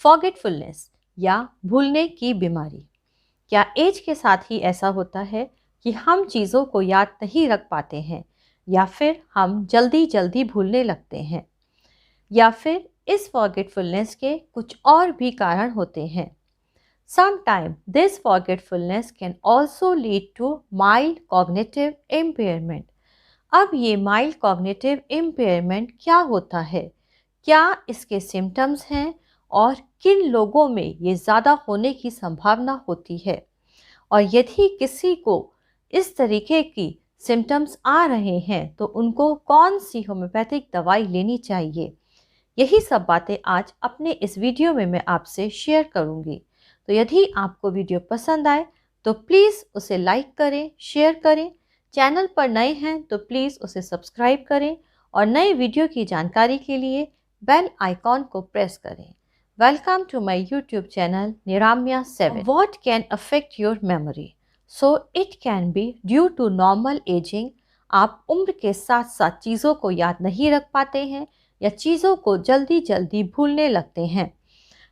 Forgetfulness या भूलने की बीमारी। क्या एज के साथ ही ऐसा होता है कि हम चीज़ों को याद नहीं रख पाते हैं, या फिर हम जल्दी जल्दी भूलने लगते हैं, या फिर इस फॉरगेटफुलनेस के कुछ और भी कारण होते हैं। Sometimes this forgetfulness can also lead to mild cognitive impairment. अब ये माइल्ड कॉग्निटिव इम्पेयरमेंट क्या होता है, क्या इसके सिम्टम्स हैं और किन लोगों में ये ज़्यादा होने की संभावना होती है, और यदि किसी को इस तरीके की सिम्टम्स आ रहे हैं तो उनको कौन सी होम्योपैथिक दवाई लेनी चाहिए। यही सब बातें आज अपने इस वीडियो में मैं आपसे शेयर करूंगी। तो यदि आपको वीडियो पसंद आए तो प्लीज़ उसे लाइक करें, शेयर करें। चैनल पर नए हैं तो प्लीज़ उसे सब्सक्राइब करें और नए वीडियो की जानकारी के लिए बेल आइकॉन को प्रेस करें। Welcome to my YouTube channel Niramya 7। What can affect your memory? So it can be due to normal ageing. आप उम्र के साथ साथ चीज़ों को याद नहीं रख पाते हैं या चीज़ों को जल्दी जल्दी भूलने लगते हैं।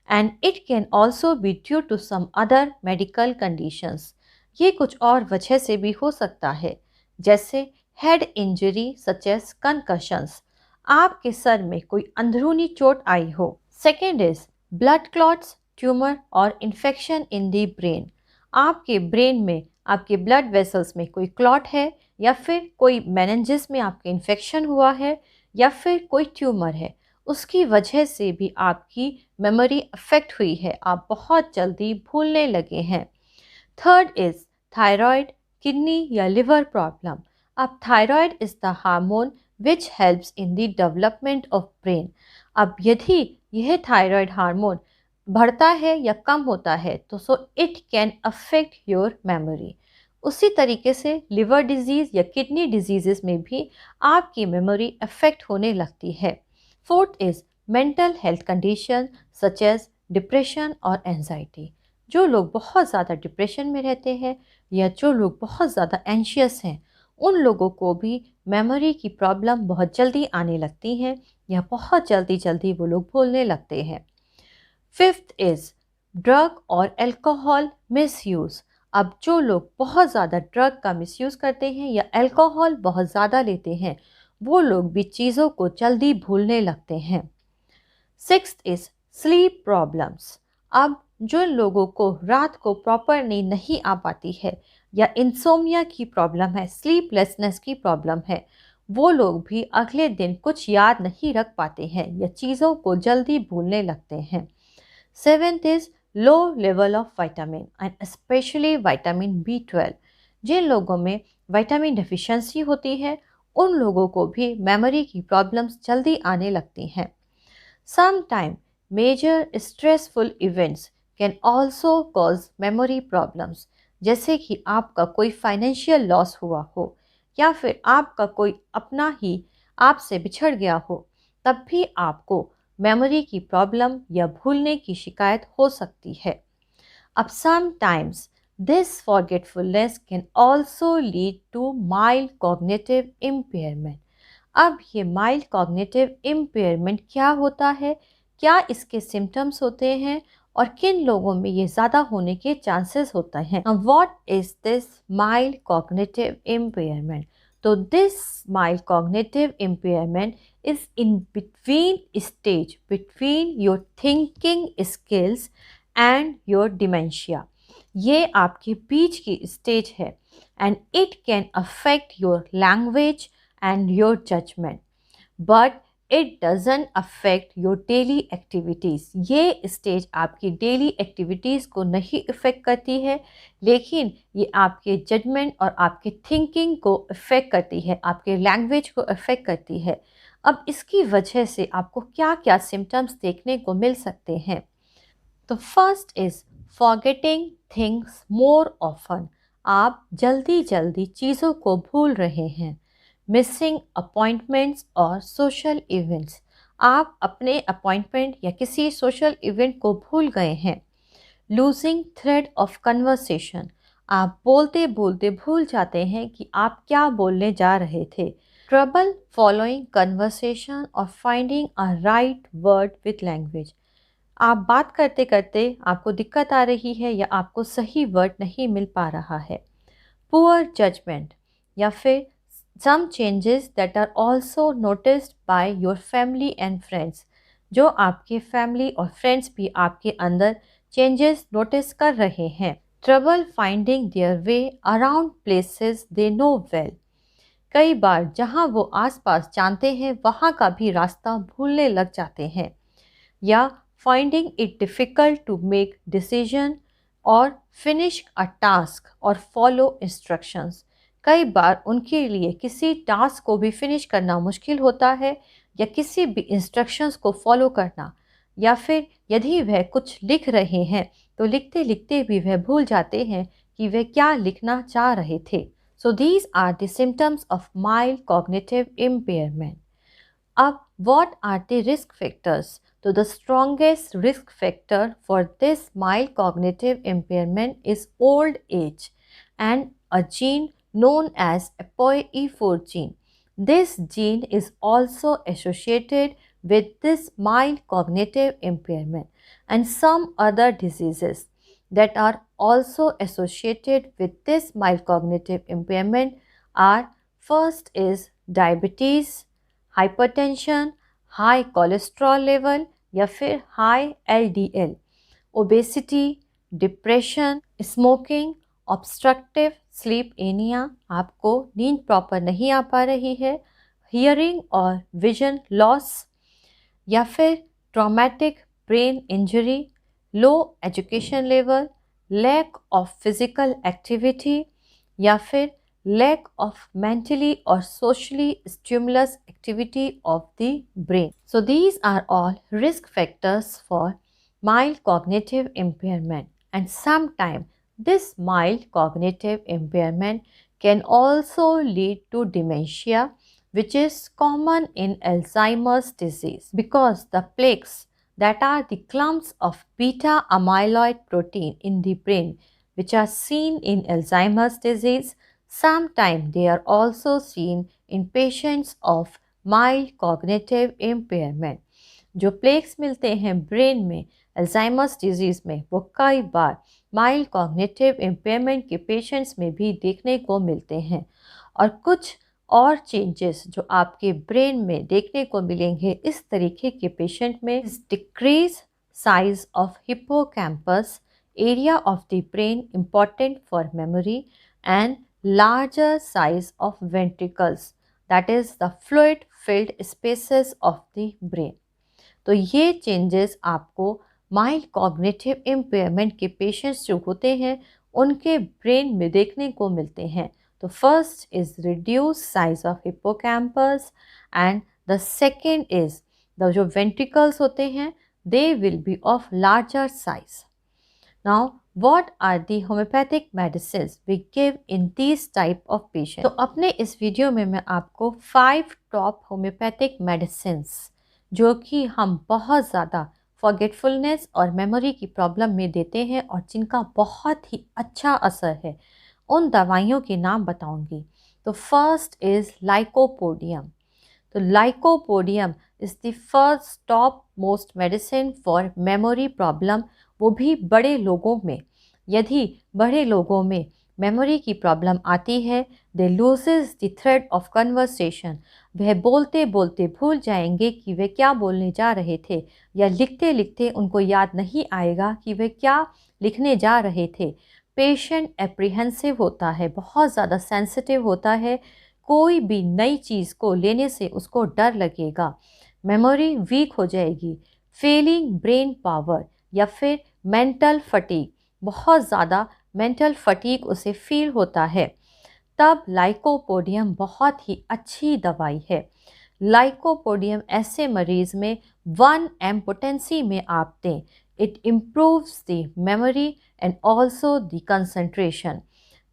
And it can also be due to some other medical conditions. ये कुछ और वजह से भी हो सकता है, जैसे हेड इंजरी सच एज कंकशंस, आपके सर में कोई अंदरूनी चोट आई हो। Second is blood clots, tumour और इन्फेक्शन इन द ब्रेन। आपके ब्रेन में, आपके ब्लड वेसल्स में कोई क्लॉट है, या फिर कोई मेनिंजेस में आपके इन्फेक्शन हुआ है, या फिर कोई ट्यूमर है, उसकी वजह से भी आपकी मेमोरी अफेक्ट हुई है, आप बहुत जल्दी भूलने लगे हैं। थर्ड इज थायराइड, किडनी या लिवर प्रॉब्लम। अब thyroid is the hormone which helps in the development of brain. अब यदि यह थायराइड हार्मोन बढ़ता है या कम होता है तो so it can affect your memory. उसी तरीके से लिवर डिजीज़ या किडनी डिजीज़ में भी आपकी मेमोरी अफेक्ट होने लगती है। Fourth is mental health condition such as depression और एंजाइटी। जो लोग बहुत ज़्यादा डिप्रेशन में रहते हैं या जो लोग बहुत ज़्यादा एंशियस हैं, उन लोगों को भी मेमोरी की प्रॉब्लम बहुत जल्दी आने लगती हैं या बहुत जल्दी जल्दी वो लोग भूलने लगते हैं। फिफ्थ इज़ ड्रग और अल्कोहल मिसयूज़। अब जो लोग बहुत ज़्यादा ड्रग का मिसयूज़ करते हैं या अल्कोहल बहुत ज़्यादा लेते हैं, वो लोग भी चीज़ों को जल्दी भूलने लगते हैं। Sixth is sleep problems. अब जो लोगों को रात को प्रॉपर नींद नहीं आ पाती है या इंसोमिया की प्रॉब्लम है, स्लीपलेसनेस की प्रॉब्लम है, वो लोग भी अगले दिन कुछ याद नहीं रख पाते हैं या चीज़ों को जल्दी भूलने लगते हैं। Seventh is low level of vitamin and specially vitamin B12। जिन लोगों में विटामिन डेफिशिएंसी होती है, उन लोगों को भी मेमोरी की प्रॉब्लम्स जल्दी आने लगती हैं। Sometime major stressful events can also cause memory problems, जैसे कि आपका कोई फाइनेंशियल लॉस हुआ हो या फिर आपका कोई अपना ही आपसे बिछड़ गया हो, तब भी आपको मेमोरी की प्रॉब्लम या भूलने की शिकायत हो सकती है। अब sometimes this forgetfulness can also lead to mild cognitive impairment. अब ये माइल्ड कॉग्निटिव इम्पेयरमेंट क्या होता है, क्या इसके सिम्टम्स होते हैं और किन लोगों में ये ज़्यादा होने के चांसेस होते हैं। What is this mild cognitive impairment? तो this mild cognitive impairment is in between stage between your thinking skills and your dementia। ये आपके बीच की स्टेज है and it can affect your language and your judgment, but it doesn't affect your daily activities। ये stage आपकी daily activities को नहीं effect करती है, लेकिन ये आपके जजमेंट और आपके थिंकिंग को इफ़ेक्ट करती है, आपके लैंग्वेज को इफ़ेक्ट करती है। अब इसकी वजह से आपको क्या क्या सिम्टम्स देखने को मिल सकते हैं। तो first is forgetting things more often. आप जल्दी जल्दी चीज़ों को भूल रहे हैं। मिसिंग अपॉइंटमेंट्स और सोशल इवेंट्स। आप अपने अपॉइंटमेंट या किसी सोशल इवेंट को भूल गए हैं। Losing thread of conversation. आप बोलते बोलते भूल जाते हैं कि आप क्या बोलने जा रहे थे। ट्रबल फॉलोइंग कन्वर्सेशन और finding a right word with language. आप बात करते करते आपको दिक्कत आ रही है या आपको सही वर्ड नहीं मिल पा रहा है। पुअर जजमेंट या फिर some changes that are also noticed by your family and friends, जो आपके फैमिली और फ्रेंड्स भी आपके अंदर चेंजेस नोटिस कर रहे हैं। Trouble finding their way around places they know well, कई बार जहां वो आसपास जानते हैं वहां का भी रास्ता भूलने लग जाते हैं। या finding it difficult to make decision और फिनिश अ टास्क और फॉलो इंस्ट्रक्शंस, कई बार उनके लिए किसी टास्क को भी फिनिश करना मुश्किल होता है या किसी भी इंस्ट्रक्शंस को फॉलो करना, या फिर यदि वह कुछ लिख रहे हैं तो लिखते लिखते भी वह भूल जाते हैं कि वे क्या लिखना चाह रहे थे। So these are the symptoms of mild cognitive impairment. अब what are the risk factors? So the strongest risk factor for this mild cognitive impairment is old age and a gene known as APOE4 gene. This gene is also associated with this mild cognitive impairment, and some other diseases that are also associated with this mild cognitive impairment are: first is diabetes, hypertension, high cholesterol level या फिर high LDL, obesity, depression, smoking, obstructive sleep anyway, आपको नींद proper नहीं आ पा रही है, hearing और vision loss, या फिर traumatic brain injury, low education level, lack of physical activity, या फिर lack of mentally or socially stimulus activity of the brain. So these are all risk factors for mild cognitive impairment, and sometimes this mild cognitive impairment can also lead to dementia, which is common in Alzheimer's disease, because the plaques that are the clumps of beta amyloid protein in the brain, which are seen in Alzheimer's disease, sometimes they are also seen in patients of mild cognitive impairment. जो plex मिलते हैं brain में Alzheimer's disease में, वो कई बार mild cognitive impairment के patients में भी देखने को मिलते हैं। और कुछ और चेंजेस जो आपके ब्रेन में देखने को मिलेंगे इस तरीके के पेशेंट में: decrease size of hippocampus, area of the brain important for memory, and larger size of ventricles, that is the fluid filled spaces of the brain. तो ये चेंजेस आपको माइल्ड कॉग्निटिव इम्पेयरमेंट के पेशेंट्स जो होते हैं उनके brain में देखने को मिलते हैं। तो first is reduce size of hippocampus, and the second is the जो वेंट्रिकल्स होते हैं they will be of larger size. Now, what are the homeopathic medicines we give in these type of patients? तो अपने इस video में मैं आपको 5 top homeopathic medicines जो कि हम बहुत ज़्यादा फॉरगेटफुलनेस और मेमोरी की प्रॉब्लम में देते हैं और जिनका बहुत ही अच्छा असर है, उन दवाइयों के नाम बताऊंगी। तो फर्स्ट इज़ लाइकोपोडियम। तो lycopodium is the first top most medicine for memory problem, वो भी बड़े लोगों में। यदि बड़े लोगों में मेमोरी की प्रॉब्लम आती है, they loses the thread of conversation, वह बोलते बोलते भूल जाएंगे कि वे क्या बोलने जा रहे थे, या लिखते लिखते उनको याद नहीं आएगा कि वे क्या लिखने जा रहे थे। पेशेंट एप्रीहेंसिव होता है, बहुत ज़्यादा सेंसिटिव होता है, कोई भी नई चीज़ को लेने से उसको डर लगेगा, मेमोरी वीक हो जाएगी, फेलिंग ब्रेन पावर, या फिर मेंटल फटीग, बहुत ज़्यादा मेंटल फटीग उसे फील होता है, तब लाइकोपोडियम बहुत ही अच्छी दवाई है। लाइकोपोडियम ऐसे मरीज़ में 1 mg पोटेंसी में आप दें। It improves the memory and also the concentration.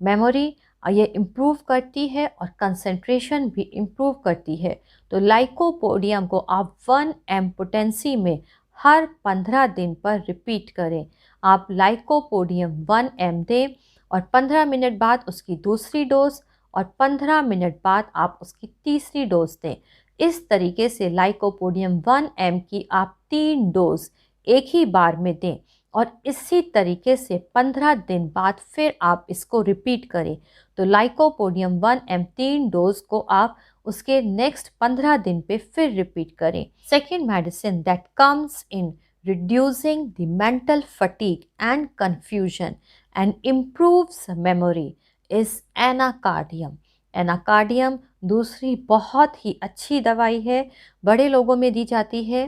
Memory ये इम्प्रूव करती है और कंसंट्रेशन भी इम्प्रूव करती है। तो लाइकोपोडियम को आप 1 mg पोटेंसी में हर 15 दिन पर रिपीट करें। आप लाइकोपोडियम 1 mg दें और 15 मिनट बाद उसकी दूसरी डोज और 15 मिनट बाद आप उसकी तीसरी डोज दें। इस तरीके से लाइकोपोडियम 1 mg की आप 3 डोज एक ही बार में दें और इसी तरीके से 15 दिन बाद फिर आप इसको रिपीट करें। तो लाइकोपोडियम 1 mg 3 डोज को आप उसके नेक्स्ट 15 दिन पे फिर रिपीट करें। Second medicine that comes in reducing the mental fatigue and confusion and improves memory is Anacardium. Anacardium दूसरी बहुत ही अच्छी दवाई है, बड़े लोगों में दी जाती है।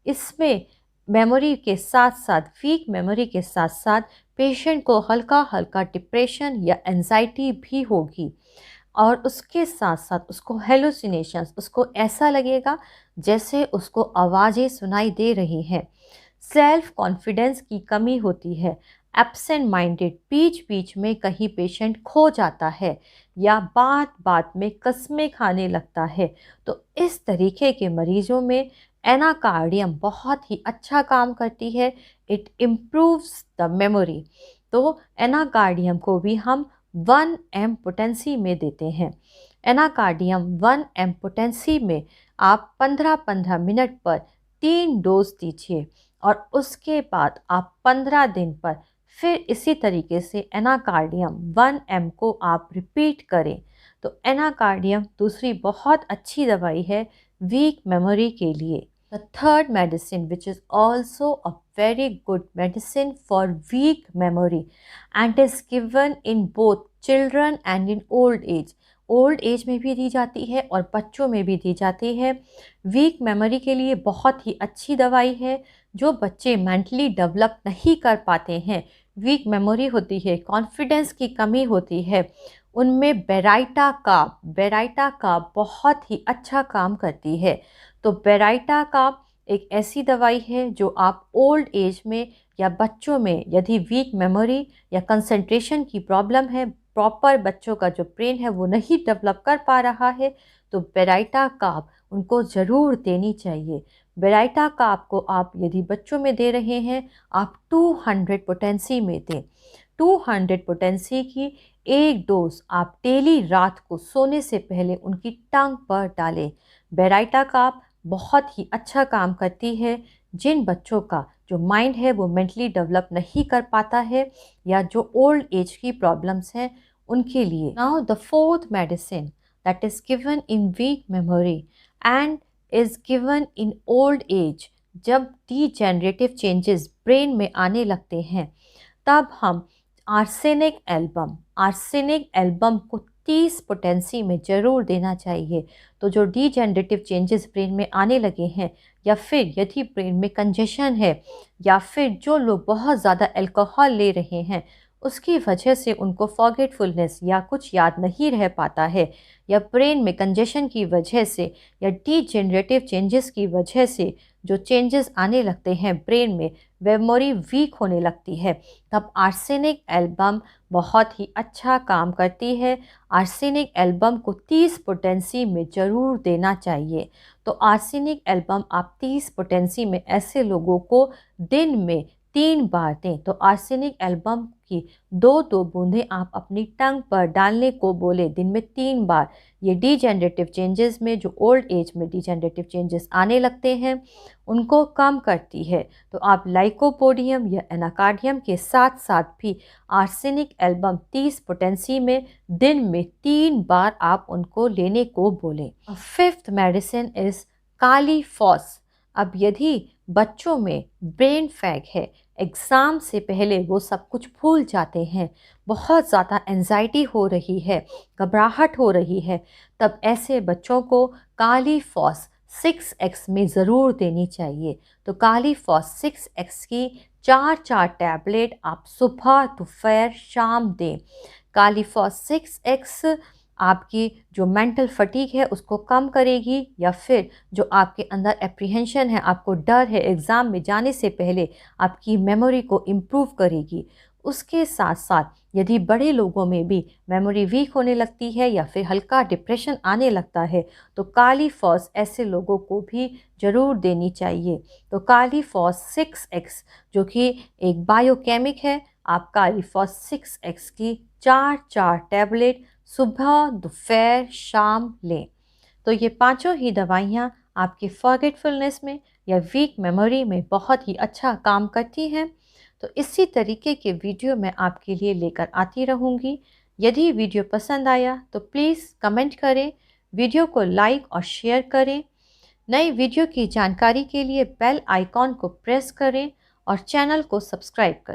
इसमें मेमोरी के साथ साथ, वीक मेमोरी के साथ साथ पेशेंट को हल्का हल्का डिप्रेशन या एंजाइटी भी होगी और उसके साथ साथ उसको हेलुसिनेशंस, उसको ऐसा लगेगा जैसे उसको आवाज़ें सुनाई दे रही हैं। सेल्फ कॉन्फिडेंस की कमी होती है, एब्सेंट माइंडेड, बीच बीच में कहीं पेशेंट खो जाता है या बात बात में कस्में खाने लगता है। तो इस तरीके के मरीजों में एनाकार्डियम बहुत ही अच्छा काम करती है। It improves the memory. तो एनाकार्डियम को भी हम 1 mg पोटेंसी में देते हैं। एनाकार्डियम 1 mg पोटेंसी में आप 15-15 मिनट पर 3 डोज दीजिए और उसके बाद आप 15 दिन पर फिर इसी तरीके से एनाकार्डियम 1 mg को आप रिपीट करें। तो एनाकार्डियम दूसरी बहुत अच्छी दवाई है वीक मेमोरी के लिए। The third medicine which is also a very good medicine for weak memory and is given in both children and in old age। Old age में भी दी जाती है और बच्चों में भी दी जाती है। वीक मेमोरी के लिए बहुत ही अच्छी दवाई है। जो बच्चे मेंटली डेवलप नहीं कर पाते हैं, वीक मेमोरी होती है, कॉन्फिडेंस की कमी होती है, उनमें बेराइटा का बहुत ही अच्छा काम करती है। तो बेराइटा का एक ऐसी दवाई है जो आप ओल्ड एज में या बच्चों में यदि वीक मेमोरी या कंसंट्रेशन की प्रॉब्लम है, प्रॉपर बच्चों का जो ब्रेन है वो नहीं डेवलप कर पा रहा है, तो बेराइटा काप उनको ज़रूर देनी चाहिए। बेराइटा काप को आप यदि बच्चों में दे रहे हैं, आप 200 पोटेंसी में दें। 200 पोटेंसी की एक डोज आप डेली रात को सोने से पहले उनकी टंग पर डालें। बेराइटा काप बहुत ही अच्छा काम करती है जिन बच्चों का जो माइंड है वो मेंटली डेवलप नहीं कर पाता है या जो ओल्ड एज की प्रॉब्लम्स हैं उनके लिए। Now the fourth medicine that is given in weak memory and is given in old age, जब डीजेनरेटिव चेंजेस ब्रेन में आने लगते हैं तब हम आर्सेनिक एल्बम को 30 पोटेंसी में ज़रूर देना चाहिए। तो जो डीजेनरेटिव चेंजेस ब्रेन में आने लगे हैं या फिर यदि ब्रेन में कंजेशन है या फिर जो लोग बहुत ज़्यादा अल्कोहल ले रहे हैं उसकी वजह से उनको फॉरगेटफुलनेस या कुछ याद नहीं रह पाता है, या ब्रेन में कंजेशन की वजह से या डीजेनरेटिव चेंजेस की वजह से जो चेंजेस आने लगते हैं ब्रेन में, मेमोरी वीक होने लगती है, तब आर्सेनिक एल्बम बहुत ही अच्छा काम करती है। आर्सेनिक एल्बम को 30 पोटेंसी में ज़रूर देना चाहिए। तो आर्सेनिक एल्बम आप 30 पोटेंसी में ऐसे लोगों को दिन में 3 बार दें। तो आर्सेनिक एल्बम की 2-2 बूंदें आप अपनी टंग पर डालने को बोले दिन में 3 बार। ये डीजेनरेटिव चेंजेस में, जो ओल्ड एज में डीजेनरेटिव चेंजेस आने लगते हैं उनको कम करती है। तो आप लाइकोपोडियम या एनाकार्डियम के साथ साथ भी आर्सेनिक एल्बम 30 पोटेंसी में दिन में 3 बार आप उनको लेने को बोलें। Fifth medicine is Kali phos. अब यदि बच्चों में ब्रेन फैग है, एग्ज़ाम से पहले वो सब कुछ भूल जाते हैं, बहुत ज़्यादा एंजाइटी हो रही है, घबराहट हो रही है, तब ऐसे बच्चों को कालीफॉस 6x में ज़रूर देनी चाहिए। तो कालीफॉस 6x की 4-4 टैबलेट आप सुबह, दोपहर, शाम दें। कालीफॉस 6x आपकी जो मेंटल फटीग है उसको कम करेगी, या फिर जो आपके अंदर एप्रीहेंशन है, आपको डर है एग्ज़ाम में जाने से पहले, आपकी मेमोरी को इम्प्रूव करेगी। उसके साथ साथ यदि बड़े लोगों में भी मेमोरी वीक होने लगती है या फिर हल्का डिप्रेशन आने लगता है तो कालीफॉस ऐसे लोगों को भी ज़रूर देनी चाहिए। तो कालीफॉस 6x जो कि एक बायोकेमिक है, आप कालीफॉस 6x की 4-4 टैबलेट सुबह, दोपहर, शाम लें। तो ये पांचों ही दवाइयाँ आपके फॉरगेटफुलनेस में, या वीक मेमोरी में बहुत ही अच्छा काम करती हैं। तो इसी तरीके के वीडियो मैं आपके लिए लेकर आती रहूँगी। यदि वीडियो पसंद आया तो प्लीज़ कमेंट करें, वीडियो को लाइक और शेयर करें। नई वीडियो की जानकारी के लिए बेल आइकॉन को प्रेस करें और चैनल को सब्सक्राइब करें।